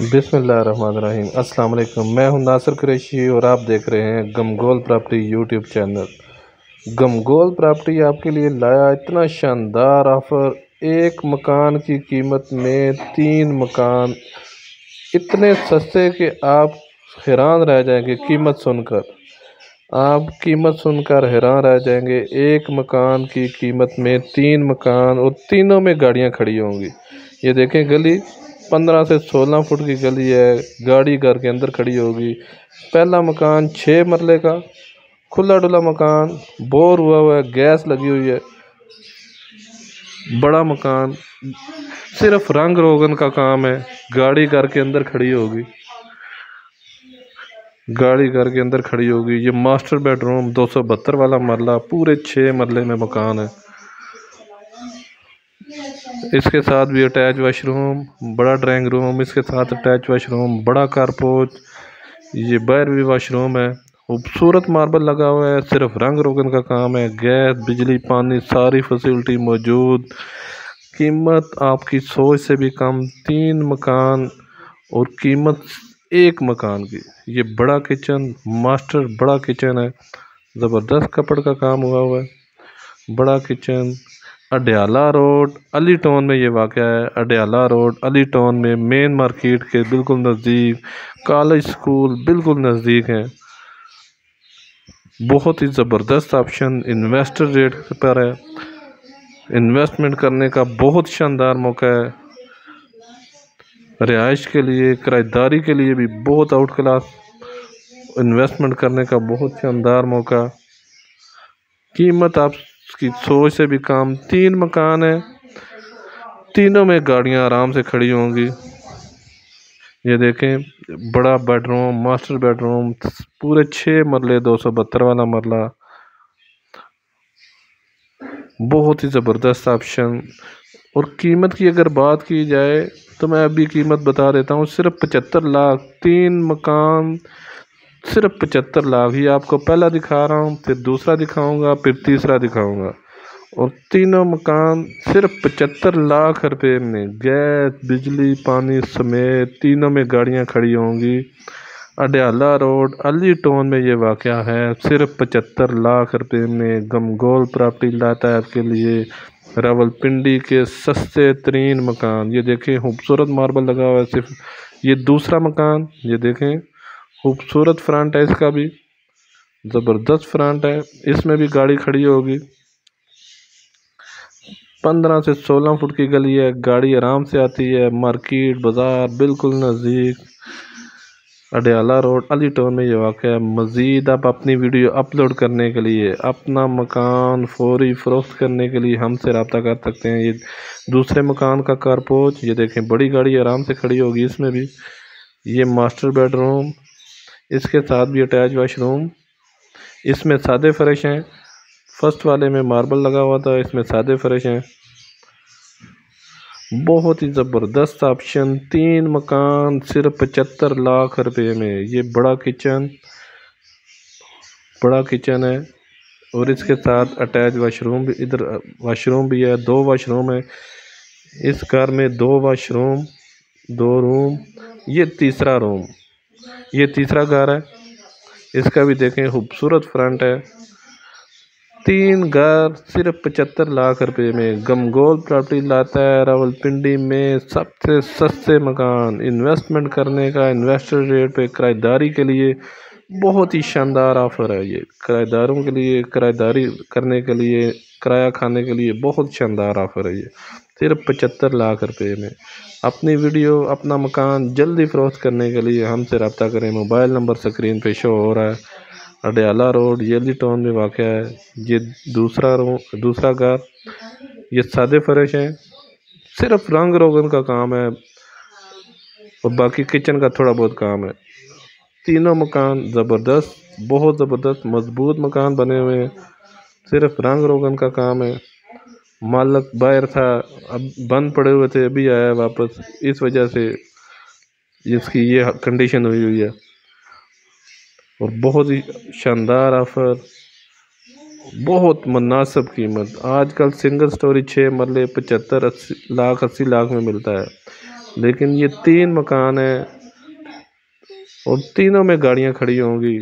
बिस्मिल्लाहिर्रहमानिर्रहीम। अस्सलाम वालेकुम। मैं हूं नासिर कुरैशी और आप देख रहे हैं गमगोल प्रॉपर्टी यूट्यूब चैनल। गमगोल प्रॉपर्टी आपके लिए लाया इतना शानदार ऑफ़र। एक मकान की कीमत में 3 मकान इतने सस्ते कि आप हैरान रह जाएंगे। कीमत सुनकर हैरान रह जाएंगे। एक मकान की कीमत में 3 मकान और तीनों में गाड़ियां खड़ी होंगी। ये देखें, गली 15 से 16 फुट की गली है। गाड़ी घर के अंदर खड़ी होगी। पहला मकान 6 मरले का खुला डुला मकान, बोर हुआ है, गैस लगी हुई है। बड़ा मकान, सिर्फ रंग रोगन का काम है। गाड़ी घर के अंदर खड़ी होगी। ये मास्टर बेडरूम 272 वाला मरला, पूरे 6 मरले में मकान है। इसके साथ भी अटैच वाशरूम, बड़ा ड्राइंग रूम, इसके साथ अटैच वाशरूम, बड़ा कारपोच। ये बाहर भी वाशरूम है। खूबसूरत मार्बल लगा हुआ है। सिर्फ रंग रोगन का काम है। गैस, बिजली, पानी, सारी फैसिलिटी मौजूद। कीमत आपकी सोच से भी कम। 3 मकान और कीमत एक मकान की। ये बड़ा किचन, मास्टर बड़ा किचन है। ज़बरदस्त कपड़ का काम हुआ है। बड़ा kitchen, Adiala road Ali town में ये वाक़या है। अडयाला रोड अली टाउन में मेन मार्केट के बिल्कुल नज़दीक, कॉलेज स्कूल बिल्कुल नज़दीक है। बहुत ही ज़बरदस्त ऑप्शन इन्वेस्टर रेट पर है। इन्वेस्टमेंट करने का बहुत शानदार मौका है। रिहाइश के लिए, किराएदारी के लिए भी बहुत आउट क्लास इन्वेस्टमेंट करने का बहुत शानदार मौका। कीमत आपकी सोच से भी कम। 3 मकान है, तीनों में गाड़ियां आराम से खड़ी होंगी। ये देखें, बड़ा बेडरूम, मास्टर बेडरूम, पूरे 6 मरले, 272 वाला मरला। बहुत ही ज़बरदस्त ऑप्शन। और कीमत की अगर बात की जाए तो मैं अभी कीमत बता देता हूँ, सिर्फ 75 लाख। 3 मकान सिर्फ 75 लाख। ही आपको पहला दिखा रहा हूँ, फिर दूसरा दिखाऊंगा, फिर तीसरा दिखाऊंगा। और तीनों मकान सिर्फ 75 लाख रुपए में गैस, बिजली, पानी समेत तीनों में गाड़ियां खड़ी होंगी। अडयाला रोड अली टाउन में ये वाक़या है। सिर्फ 75 लाख रुपए में गमगोल प्रॉपर्टी लाता है आपके लिए रावलपिंडी के सस्ते तरीन मकान। ये देखें, खूबसूरत मार्बल लगा हुआ है। सिर्फ ये दूसरा मकान, ये देखें, खूबसूरत फ्रंट है। इसका भी ज़बरदस्त फ्रंट है। इसमें भी गाड़ी खड़ी होगी। 15 से 16 फुट की गली है। गाड़ी आराम से आती है। मार्केट बाज़ार बिल्कुल नज़दीक। अडयाला रोड अली टाउन में ये वाक़ है। मज़ीद आप अपनी वीडियो अपलोड करने के लिए, अपना मकान फौरी फ़रोख्त करने के लिए हमसे रब्ता कर सकते हैं। ये दूसरे मकान का कारपोच, ये देखें, बड़ी गाड़ी आराम से खड़ी होगी इसमें भी। ये मास्टर बेडरूम, इसके साथ भी अटैच वाशरूम। इसमें सादे फर्श हैं। फर्स्ट वाले में मार्बल लगा हुआ था, इसमें सादे फर्श हैं। बहुत ही ज़बरदस्त ऑप्शन। 3 मकान सिर्फ 75 लाख रुपए में। ये बड़ा किचन है। और इसके साथ अटैच वाशरूम भी, इधर वाशरूम भी है। 2 वाशरूम है इस घर में। 2 वाशरूम, 2 रूम। ये तीसरा रूम, ये तीसरा घर है। इसका भी देखें, खूबसूरत फ्रंट है। 3 घर सिर्फ 75 लाख रुपए में गमगोल प्रॉपर्टी लाता है रावलपिंडी में सबसे सस्ते मकान। इन्वेस्टमेंट करने का इन्वेस्टर रेट पे किराएदारी के लिए बहुत ही शानदार ऑफ़र है। ये किराएदारों के लिए, किराएदारी करने के लिए, किराया खाने के लिए बहुत शानदार ऑफ़र है। ये सिर्फ 75 लाख रुपए में। अपनी वीडियो, अपना मकान जल्दी फ़रोख्त करने के लिए हमसे रब्ता करें। मोबाइल नंबर स्क्रीन पे शो हो रहा है। अडयाला रोड येली टाउन में वाक़ है। ये दूसरा घर, ये सादे फर्श हैं। सिर्फ रंग रोगन का काम है और बाकी किचन का थोड़ा बहुत काम है। तीनों मकान ज़बरदस्त, बहुत ज़बरदस्त मजबूत मकान बने हुए हैं। सिर्फ रंग रोगन का काम है। मालिक बाहर था, अब बंद पड़े हुए थे, अभी आया वापस। इस वजह से इसकी ये कंडीशन हुई है। और बहुत ही शानदार ऑफ़र, बहुत मुनासिब कीमत। आजकल सिंगल स्टोरी 6 मरले 75 लाख 80 लाख में मिलता है। लेकिन ये 3 मकान है और तीनों में गाड़ियाँ खड़ी होंगी,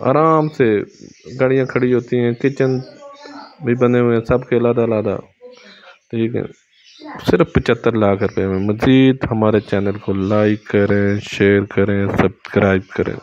आराम से गाड़ियाँ खड़ी होती हैं। किचन भी बने हुए हैं सबके अलग-अलग, ठीक है। सिर्फ 75 लाख रुपए में। मज़ीद हमारे चैनल को लाइक करें, शेयर करें, सब्सक्राइब करें।